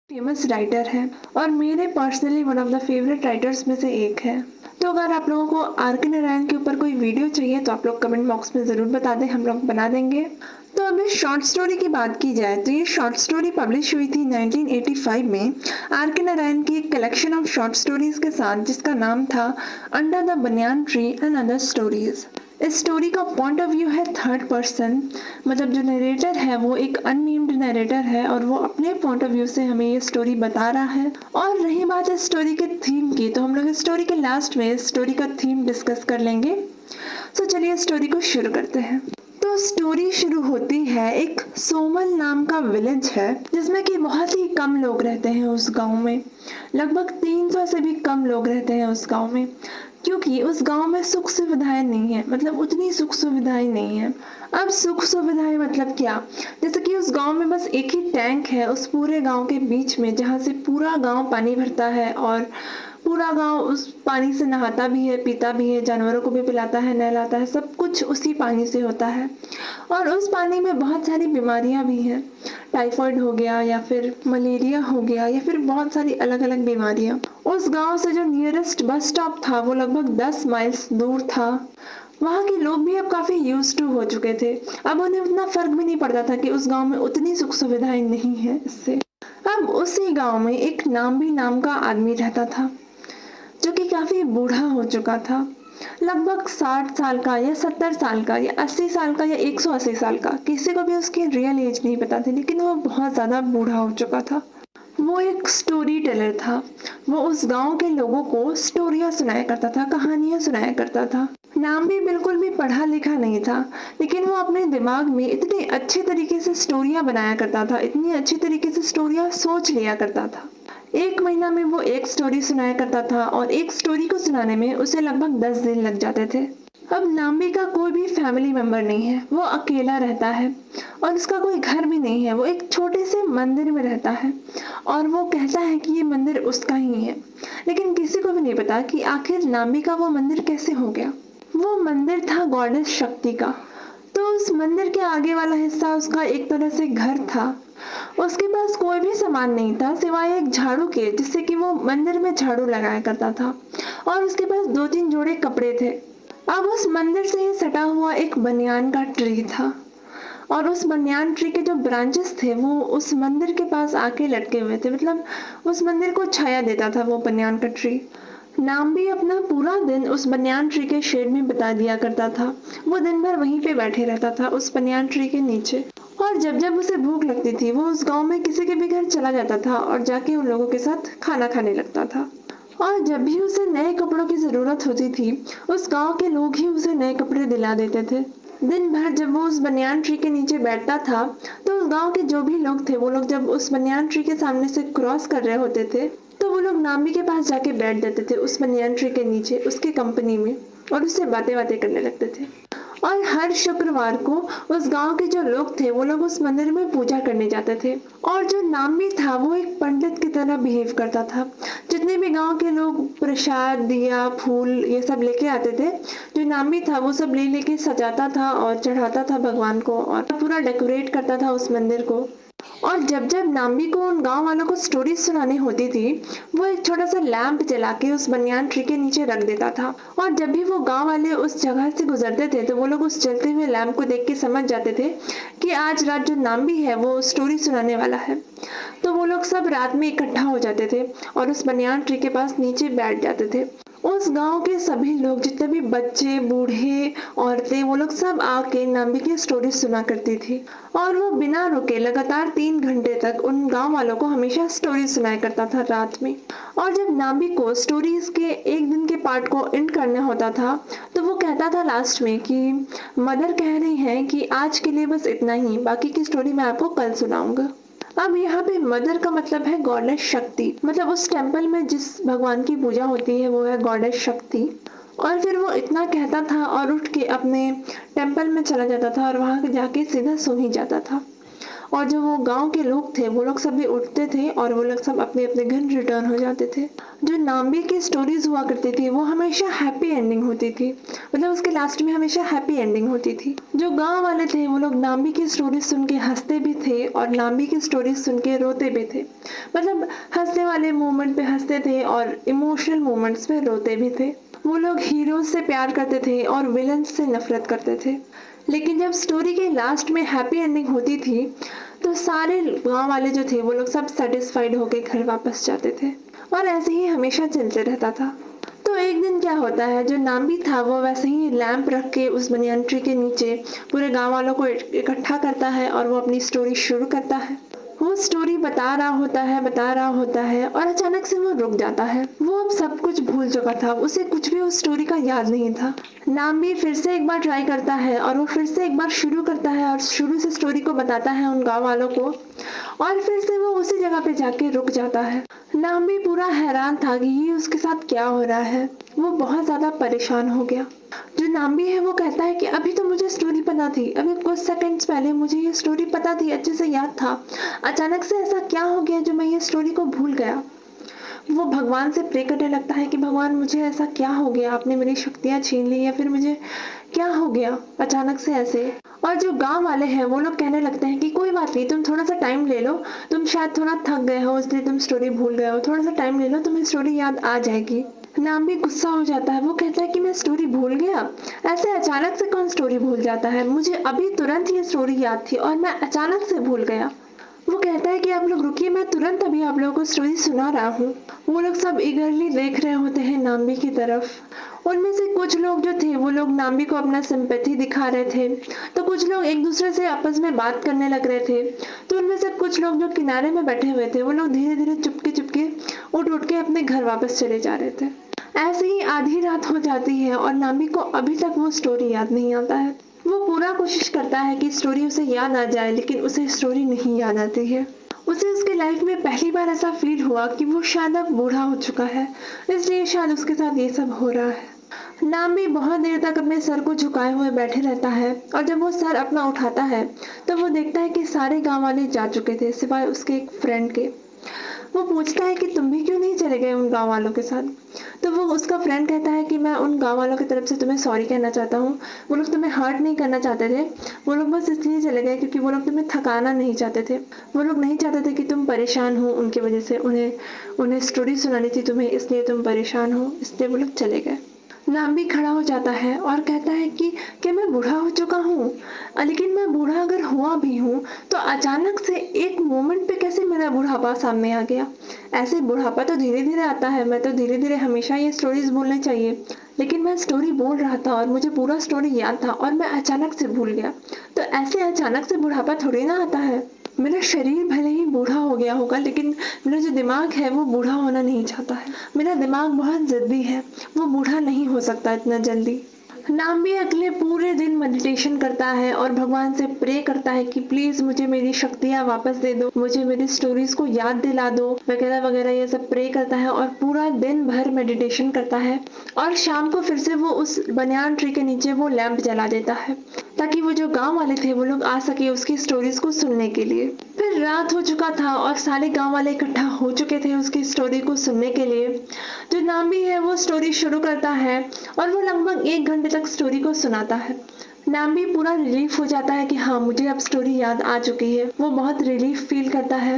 Famous writer है और मेरे personally one of the favourite writers में से एक है। तो अगर आप लोगों को आर के नारायण के ऊपर कोई वीडियो चाहिए तो आप लोग कमेंट बॉक्स में ज़रूर बता दें, हम लोग बना देंगे। तो अभी शॉर्ट स्टोरी की बात की जाए तो ये शॉर्ट स्टोरी पब्लिश हुई थी 1985 में आर के नारायण की एक कलेक्शन ऑफ शॉर्ट स्टोरीज के साथ, जिसका नाम था under the banyan tree and other stories. इस स्टोरी का पॉइंट ऑफ व्यू है थर्ड पर्सन, मतलब जो नरेटर है वो एक अननेम्ड नरेटर है और वो अपने पॉइंट ऑफ व्यू से हमें ये स्टोरी बता रहा है। और रही बात इस स्टोरी के थीम की, तो हम लोग इस स्टोरी के लास्ट में इस स्टोरी का थीम डिस्कस कर लेंगे। तो चलिए स्टोरी को शुरू करते हैं। तो स्टोरी शुरू होती है, एक सोमल नाम का विलेज है जिसमें कि बहुत ही कम लोग रहते हैं उस गांव में। लगभग 300 से भी कम लोग रहते हैं उस गांव में, क्योंकि उस गांव में सुख सुविधाएं नहीं है, मतलब उतनी सुख सुविधाएं नहीं है। अब सुख सुविधाएं मतलब क्या, जैसे कि उस गांव में बस एक ही टैंक है उस पूरे गांव के बीच में, जहां से पूरा गांव पानी भरता है और पूरा गांव उस पानी से नहाता भी है, पीता भी है, जानवरों को भी पिलाता है, नहलाता है, सब कुछ उसी पानी से होता है। और उस पानी में बहुत सारी बीमारियां भी हैं, टाइफाइड हो गया या फिर मलेरिया हो गया या फिर बहुत सारी अलग अलग बीमारियां। उस गांव से जो नियरेस्ट बस स्टॉप था वो लगभग 10 माइल्स दूर था। वहाँ के लोग भी अब काफ़ी यूज टू हो चुके थे, अब उन्हें उतना फर्क भी नहीं पड़ता था कि उस गांव में उतनी सुख सुविधाएं नहीं है इससे। अब उसी गांव में एक नाम्बी नाम का आदमी रहता था जो कि काफ़ी बूढ़ा हो चुका था, लगभग 60 साल का या 70 साल का या 80 साल का या 180 साल का, किसी को भी उसकी रियल एज नहीं पता थी, लेकिन वो बहुत ज़्यादा बूढ़ा हो चुका था। वो एक स्टोरी टेलर था। वो उस गांव के लोगों को स्टोरियाँ सुनाया करता था, कहानियाँ सुनाया करता था। नाम भी बिल्कुल भी पढ़ा लिखा नहीं था, लेकिन वो अपने दिमाग में इतने अच्छे तरीके से स्टोरियाँ बनाया करता था, इतनी अच्छी तरीके से स्टोरियाँ सोच लिया करता था। एक महीना में वो एक स्टोरी सुनाया करता था और एक स्टोरी को सुनाने में उसे लगभग 10 दिन लग जाते थे। अब नाम्बी का कोई भी फैमिली मेंबर नहीं है, वो अकेला रहता है और उसका कोई घर भी नहीं है। वो एक छोटे से मंदिर में रहता है और वो कहता है कि ये मंदिर उसका ही है, लेकिन किसी को भी नहीं पता कि आखिर नाम्बी का वो मंदिर कैसे हो गया। वो मंदिर था गॉडेस शक्ति का। तो उस मंदिर के आगे वाला हिस्सा उसका एक तरह से घर था। उसके पास कोई भी सामान नहीं था सिवाय एक झाड़ू के, जिससे कि वो मंदिर में झाड़ू लगाया करता था, और उसके पास 2-3 जोड़े कपड़े थे। अब उस मंदिर से ही सटा हुआ एक बनियान का ट्री था और उस बनियान ट्री के जो ब्रांचेस थे वो उस मंदिर के पास आके लटके हुए थे, मतलब उस मंदिर को छाया देता था वो बनियान का ट्री। नाम भी अपना पूरा दिन उस बनियान ट्री के शेड में बिता दिया करता था। वो दिन भर वहीं पे बैठे रहता था उस बनियान ट्री के नीचे, और जब जब उसे भूख लगती थी वो उस गांव में किसी के भी घर चला जाता था और जाके उन लोगों के साथ खाना खाने लगता था। और जब भी उसे नए कपड़ों की ज़रूरत होती थी उस गांव के लोग ही उसे नए कपड़े दिला देते थे। दिन भर जब वो उस बनियान ट्री के नीचे बैठता था तो उस गांव के जो भी लोग थे वो लोग जब उस बनियान ट्री के सामने से क्रॉस कर रहे होते थे तो वो लोग नामी के पास जाके बैठ जाते थे उस बनियान ट्री के नीचे उसकी कंपनी में, और उससे बातें बातें करने लगते थे। और हर शुक्रवार को उस गांव के जो लोग थे वो लोग उस मंदिर में पूजा करने जाते थे, और जो नामी था वो एक पंडित की तरह बिहेव करता था। जितने भी गांव के लोग प्रसाद, दिया, फूल ये सब लेके आते थे, जो नामी था वो सब ले लेके सजाता था और चढ़ाता था भगवान को और पूरा डेकोरेट करता था उस मंदिर को। और जब जब नाम्बी को उन गांव वालों को स्टोरी सुनानी होती थी वो एक छोटा सा लैंप जला के उस बनियान ट्री के नीचे रख देता था, और जब भी वो गांव वाले उस जगह से गुजरते थे तो वो लोग उस जलते हुए लैंप को देख के समझ जाते थे कि आज रात जो नाम्बी है वो स्टोरी सुनाने वाला है। तो वो लोग सब रात में इकट्ठा हो जाते थे और उस बनियान ट्री के पास नीचे बैठ जाते थे। उस गांव के सभी लोग, जितने भी बच्चे, बूढ़े, औरतें, वो लोग सब आके नाम्बी की स्टोरी सुना करती थी, और वो बिना रुके लगातार 3 घंटे तक उन गांव वालों को हमेशा स्टोरी सुनाया करता था रात में। और जब नाम्बी को स्टोरीज के एक दिन के पार्ट को एंड करना होता था तो वो कहता था लास्ट में कि मदर कह रही हैं कि आज के लिए बस इतना ही, बाकी की स्टोरी मैं आपको कल सुनाऊंगा। अब यहाँ पे मदर का मतलब है गॉडेस शक्ति, मतलब उस टेम्पल में जिस भगवान की पूजा होती है वो है गॉडेस शक्ति। और फिर वो इतना कहता था और उठ के अपने टेम्पल में चला जाता था और वहाँ जाके सीधा सो ही जाता था। और जो वो गांव के लोग थे वो लोग सब भी उठते थे और वो लोग सब अपने अपने घर रिटर्न हो जाते थे। जो नाम्बी की स्टोरीज हुआ करती थी वो हमेशा हैप्पी एंडिंग होती थी, मतलब उसके लास्ट में हमेशा हैप्पी एंडिंग होती थी। जो गांव वाले थे वो लोग नाम्बी की स्टोरीज सुन के हंसते भी थे और नाम्बी की स्टोरीज सुन के रोते भी थे, मतलब हंसने वाले मोमेंट पे हंसते थे और इमोशनल मोमेंट्स पे रोते भी थे। वो लोग हीरोज से प्यार करते थे और विलन्स से नफरत करते थे। लेकिन जब स्टोरी के लास्ट में हैप्पी एंडिंग होती थी तो सारे गांव वाले जो थे वो लोग सब सेटिस्फाइड होकर घर वापस जाते थे और ऐसे ही हमेशा चलते रहता था। तो एक दिन क्या होता है, जो नाम्बी था वो वैसे ही लैंप रख के उस बनियान ट्री के नीचे पूरे गांव वालों को इकट्ठा करता है और वो अपनी स्टोरी शुरू करता है। वो स्टोरी बता रहा होता है और अचानक से वो रुक जाता है। वो अब सब कुछ भूल चुका था, उसे कुछ भी उस स्टोरी का याद नहीं था। नाम्बी फिर से एक बार ट्राई करता है और वो फिर से एक बार शुरू करता है और शुरू से स्टोरी को बताता है उन गाँव वालों को, और फिर से वो उसी जगह पे जाके रुक जाता है। नाम्बी पूरा हैरान था कि ये उसके साथ क्या हो रहा है। वो बहुत ज़्यादा परेशान हो गया। जो नाम्बी है वो कहता है कि अभी तो मुझे स्टोरी पता थी, अभी कुछ सेकंड्स पहले मुझे ये स्टोरी पता थी, अच्छे से याद था, अचानक से ऐसा क्या हो गया जो मैं ये स्टोरी को भूल गया। वो भगवान से प्रे करने लगता है कि भगवान मुझे ऐसा क्या हो गया, आपने मेरी शक्तियाँ छीन ली या फिर मुझे क्या हो गया अचानक से ऐसे। और जो गांव वाले हैं वो लोग कहने लगते हैं कि कोई बात नहीं, तुम थोड़ा सा टाइम ले लो, तुम शायद थोड़ा थक गए हो इसलिए तुम स्टोरी भूल गए हो, थोड़ा सा टाइम ले लो, तुम्हें स्टोरी याद आ जाएगी। नाम्बी गुस्सा हो जाता है, वो कहता है कि मैं स्टोरी भूल गया, ऐसे अचानक से कौन स्टोरी भूल जाता है, मुझे अभी तुरंत ये स्टोरी याद थी और मैं अचानक से भूल गया। वो कहता है कि आप लोग रुकिए, मैं तुरंत अभी आप लोगों को स्टोरी सुना रहा हूँ। वो लोग सब ईगरली देख रहे होते हैं नाम्बी की तरफ। उनमें से कुछ लोग जो थे वो लोग नाम्बी को अपना सिंपैथी दिखा रहे थे, तो कुछ लोग एक दूसरे से आपस में बात करने लग रहे थे। तो उनमें से कुछ लोग जो किनारे में बैठे हुए थे वो लोग धीरे धीरे चुपके चुपके उठ के अपने घर वापस चले जा रहे थे। ऐसे ही आधी रात हो जाती है और नाम्बी को अभी तक वो स्टोरी याद नहीं आता है। वो पूरा कोशिश करता है कि स्टोरी उसे याद आ जाए, लेकिन उसे स्टोरी नहीं याद आती है। उसे उसके लाइफ में पहली बार ऐसा फील हुआ कि वो शायद अब बूढ़ा हो चुका है, इसलिए शायद उसके साथ ये सब हो रहा है। नाम्बी बहुत देर तक अपने सर को झुकाए हुए बैठे रहता है और जब वो सर अपना उठाता है तो वो देखता है कि सारे गांव वाले जा चुके थे सिवाय उसके एक फ्रेंड के। वो पूछता है कि तुम भी क्यों नहीं चले गए उन गांव वालों के साथ। तो वो उसका फ्रेंड कहता है कि मैं उन गांव वालों की तरफ से तुम्हें सॉरी कहना चाहता हूँ, वो लोग तुम्हें हर्ट नहीं करना चाहते थे, वो लोग बस इसलिए चले गए क्योंकि वो लोग तुम्हें थकाना नहीं चाहते थे, वो लोग नहीं चाहते थे कि तुम परेशान हो उनकी वजह से, उन्हें स्टोरी सुनानी थी तुम्हें, इसलिए तुम परेशान हो, इसलिए वो लोग चले गए। नाम्बी खड़ा हो जाता है और कहता है कि मैं बूढ़ा हो चुका हूँ, लेकिन मैं बूढ़ा अगर हुआ भी हूँ तो अचानक से एक मोमेंट पे कैसे मेरा बुढ़ापा सामने आ गया। ऐसे बुढ़ापा तो धीरे धीरे आता है, मैं तो धीरे धीरे हमेशा ये स्टोरीज बोलनी चाहिए, लेकिन मैं स्टोरी बोल रहा था और मुझे पूरा स्टोरी याद था और मैं अचानक से भूल गया। तो ऐसे अचानक से बुढ़ापा थोड़ी ना आता है। मेरा शरीर भले ही बूढ़ा हो गया होगा, लेकिन मेरा जो दिमाग है वो बूढ़ा होना नहीं चाहता है। मेरा दिमाग बहुत ज़िद्दी है, वो बूढ़ा नहीं हो सकता इतना जल्दी। नाम्बी अगले पूरे दिन मेडिटेशन करता है और भगवान से प्रे करता है कि प्लीज़ मुझे मेरी शक्तियाँ वापस दे दो, मुझे मेरी स्टोरीज़ को याद दिला दो, वगैरह वगैरह ये सब प्रे करता है और पूरा दिन भर मेडिटेशन करता है। और शाम को फिर से वो उस बनियान ट्री के नीचे वो लैंप जला देता है ताकि वो जो गांव वाले थे वो लोग आ सके उसकी स्टोरीज को सुनने के लिए। फिर रात हो चुका था और सारे गांव वाले इकट्ठा हो चुके थे उसकी स्टोरी को सुनने के लिए। जो नाम्बी है वो स्टोरी शुरू करता है और वो लगभग 1 घंटे तक स्टोरी को सुनाता है। नाम्बी पूरा रिलीफ हो जाता है कि हाँ मुझे अब स्टोरी याद आ चुकी है, वो बहुत रिलीफ फील करता है।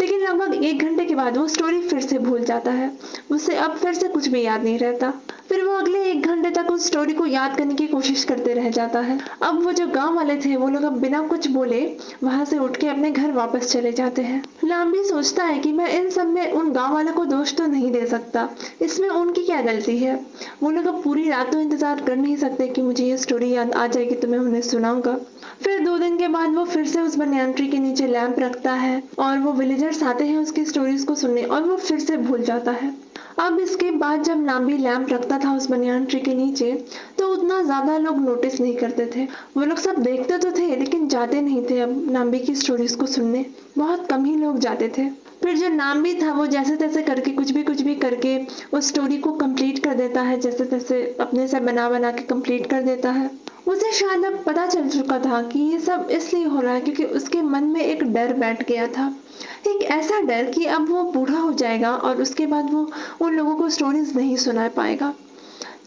लेकिन लगभग 1 घंटे के बाद वो स्टोरी फिर से भूल जाता है, उसे अब फिर से कुछ भी याद नहीं रहता। फिर वो अगले 1 घंटे तक उस स्टोरी को याद करने की कोशिश करते रह जाता है। अब वो जो गांव वाले थे वो लोग अब बिना कुछ बोले वहां से उठ के अपने घर वापस चले जाते हैं। नाम्बी सोचता है कि मैं इन सब में उन गांव वालों को दोष तो नहीं दे सकता, इसमें उनकी क्या गलती है। वो लोग अब पूरी रात तो इंतजार कर नहीं सकते कि मुझे ये स्टोरी याद आ जाएगी तो मैं उन्हें सुनाऊंगा। फिर 2 दिन के बाद वो फिर से उस बनियान ट्री के नीचे लैंप रखता है और वो विलेजर्स आते हैं उसकी स्टोरीज को सुनने और वो फिर से भूल जाता है। अब इसके बाद जब नाम्बी लैंप रखता था उस बनियान ट्री के नीचे तो उतना ज़्यादा लोग नोटिस नहीं करते थे। वो लोग सब देखते तो थे लेकिन जाते नहीं थे अब नाम्बी की स्टोरीज को सुनने, बहुत कम ही लोग जाते थे। फिर जो नाम्बी था वो जैसे तैसे करके कुछ भी करके उस स्टोरी को कंप्लीट कर देता है, जैसे तैसे अपने से बना के कंप्लीट कर देता है। उसे शायद अब पता चल चुका था कि ये सब इसलिए हो रहा है क्योंकि उसके मन में एक डर बैठ गया था, एक ऐसा डर कि अब वो बूढ़ा हो जाएगा और उसके बाद वो उन लोगों को स्टोरीज नहीं सुना पाएगा।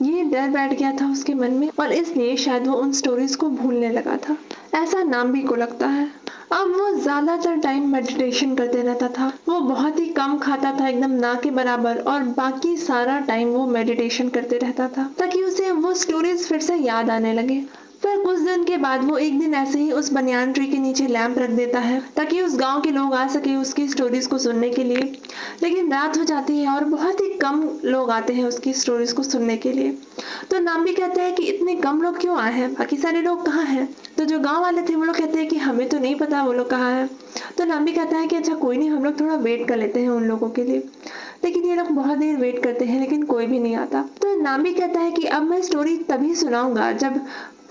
ये डर बैठ गया था उसके मन में और इसलिए शायद वो उन स्टोरीज को भूलने लगा था, ऐसा नाम्बी को लगता है। अब वो ज्यादातर टाइम मेडिटेशन करते रहता था, वो बहुत ही कम खाता था, एकदम ना के बराबर, और बाकी सारा टाइम वो मेडिटेशन करते रहता था ताकि उसे वो स्टोरीज फिर से याद आने लगे। फिर कुछ दिन के बाद वो एक दिन ऐसे ही उस बनियान ट्री के नीचे लैंप रख देता है ताकि उस गांव के लोग आ सके उसकी स्टोरीज को सुनने के लिए। लेकिन रात हो जाती है और बहुत ही कम लोग आते हैं उसकी स्टोरीज को सुनने के लिए। तो नाम्बी कहता है कि इतने कम लोग क्यों आए हैं, बाकी सारे लोग कहाँ हैं? तो जो गांव वाले थे वो लोग कहते हैं कि हमें तो नहीं पता वो लोग कहाँ हैं। तो नाम्बी कहता है कि अच्छा कोई नहीं, हम लोग थोड़ा वेट कर लेते हैं उन लोगों के लिए। लेकिन ये लोग बहुत देर वेट करते हैं लेकिन कोई भी नहीं आता। तो नाम्बी कहता है कि अब मैं स्टोरी तभी सुनाऊंगा जब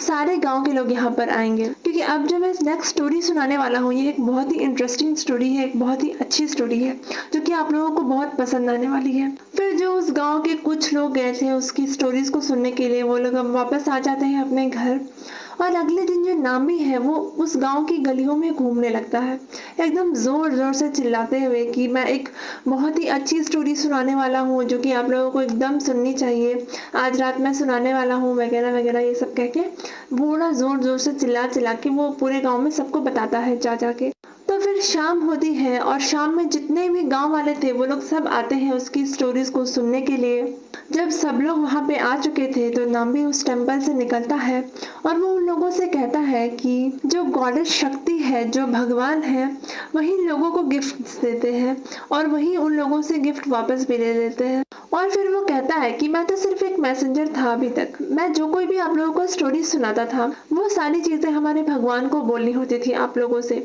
सारे गांव के लोग यहाँ पर आएंगे, क्योंकि अब जो मैं नेक्स्ट स्टोरी सुनाने वाला हूँ ये एक बहुत ही इंटरेस्टिंग स्टोरी है, एक बहुत ही अच्छी स्टोरी है जो कि आप लोगों को बहुत पसंद आने वाली है। फिर जो उस गांव के कुछ लोग गए थे उसकी स्टोरीज को सुनने के लिए, वो लोग अब वापस आ जाते हैं अपने घर। और अगले दिन जो नाम्बी है वो उस गांव की गलियों में घूमने लगता है, एकदम जोर जोर से चिल्लाते हुए कि मैं एक बहुत ही अच्छी स्टोरी सुनाने वाला हूँ जो कि आप लोगों को एकदम सुननी चाहिए, आज रात मैं सुनाने वाला हूँ वगैरह वगैरह, ये सब कह के बूढ़ा जोर जोर से चिल्ला के वो पूरे गांव में सबको बताता है जा के। तो फिर शाम होती है और शाम में जितने भी गांव वाले थे वो लोग सब आते हैं उसकी स्टोरीज को सुनने के लिए। जब सब लोग वहां पे आ चुके थे तो नाम्बी उस टेम्पल से निकलता है और वो उन लोगों से कहता है कि जो गॉडेस शक्ति है, जो भगवान है, वही लोगों को गिफ्ट देते हैं और वही उन लोगों से गिफ्ट वापस भी ले लेते हैं। और फिर वो कहता है कि मैं तो सिर्फ एक मैसेंजर था अभी तक, मैं जो कोई भी आप लोगों को स्टोरी सुनाता था वो सारी चीजें हमारे भगवान को बोलनी होती थी आप लोगों से,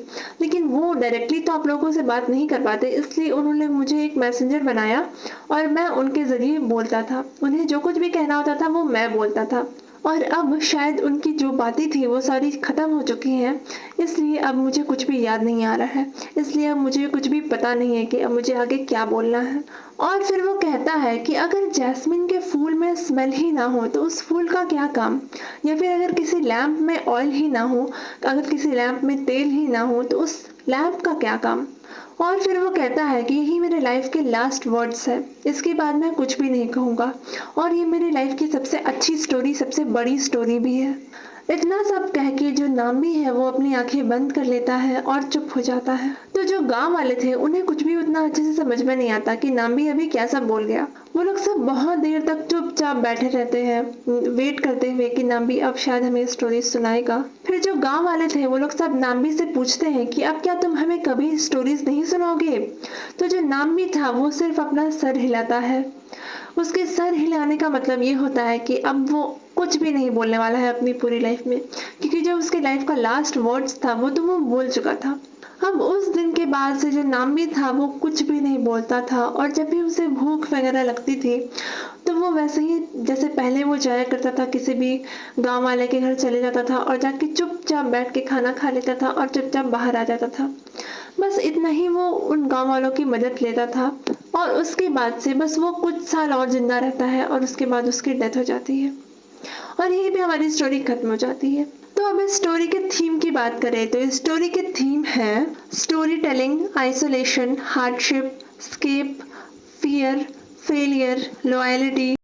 लेकिन वो डायरेक्टली तो आप लोगों से बात नहीं कर पाते, इसलिए उन्होंने मुझे एक मैसेंजर बनाया और मैं उनके जरिए बोलता था, उन्हें जो कुछ भी कहना होता था वो मैं बोलता था। और अब शायद उनकी जो बातें थी वो सारी ख़त्म हो चुकी हैं, इसलिए अब मुझे कुछ भी याद नहीं आ रहा है, इसलिए अब मुझे कुछ भी पता नहीं है कि अब मुझे आगे क्या बोलना है। और फिर वो कहता है कि अगर जैस्मिन के फूल में स्मेल ही ना हो तो उस फूल का क्या काम, या फिर अगर किसी लैम्प में ऑयल ही ना हो, अगर किसी लैम्प में तेल ही ना हो तो उस लैम्प का क्या काम। और फिर वो कहता है कि यही मेरे लाइफ के लास्ट वर्ड्स है, इसके बाद मैं कुछ भी नहीं कहूँगा और ये मेरी लाइफ की सबसे अच्छी स्टोरी, सबसे बड़ी स्टोरी भी है। इतना सब कह के जो नाम्बी है वो अपनी आंखें बंद कर लेता है और चुप हो जाता है। तो जो गांव वाले थे उन्हें कुछ भी उतना अच्छे से समझ में नहीं आता कि नाम्बी अभी क्या सब बोल गया। वो लोग सब बहुत देर तक चुपचाप बैठे रहते हैं वेट करते हुए कि नाम्बी अब शायद हमें स्टोरी सुनाएगा। फिर जो गांव वाले थे वो लोग सब नाम्बी से पूछते हैं कि अब क्या तुम हमें कभी स्टोरीज नहीं सुनाओगे। तो जो नाम्बी था वो सिर्फ अपना सर हिलाता है। उसके सर हिलाने का मतलब ये होता है कि अब वो कुछ भी नहीं बोलने वाला है अपनी पूरी लाइफ में, क्योंकि जो उसके लाइफ का लास्ट वर्ड्स था वो तो वो बोल चुका था। अब उस दिन के बाद से जो नाम्बी था वो कुछ भी नहीं बोलता था और जब भी उसे भूख वगैरह लगती थी तो वो वैसे ही जैसे पहले वो जाया करता था, किसी भी गांव वाले के घर चले जाता था और जाके चुपचाप बैठ के खाना खा लेता था और चुपचाप बाहर आ जाता था। बस इतना ही वो उन गांव वालों की मदद लेता था और उसके बाद से बस वो कुछ साल और जिंदा रहता है और उसके बाद उसकी डेथ हो जाती है और यहीं पे हमारी स्टोरी खत्म हो जाती है। तो अब इस स्टोरी के थीम की बात करें तो इस स्टोरी के थीम है storytelling, isolation, hardship, escape, fear, failure, loyalty,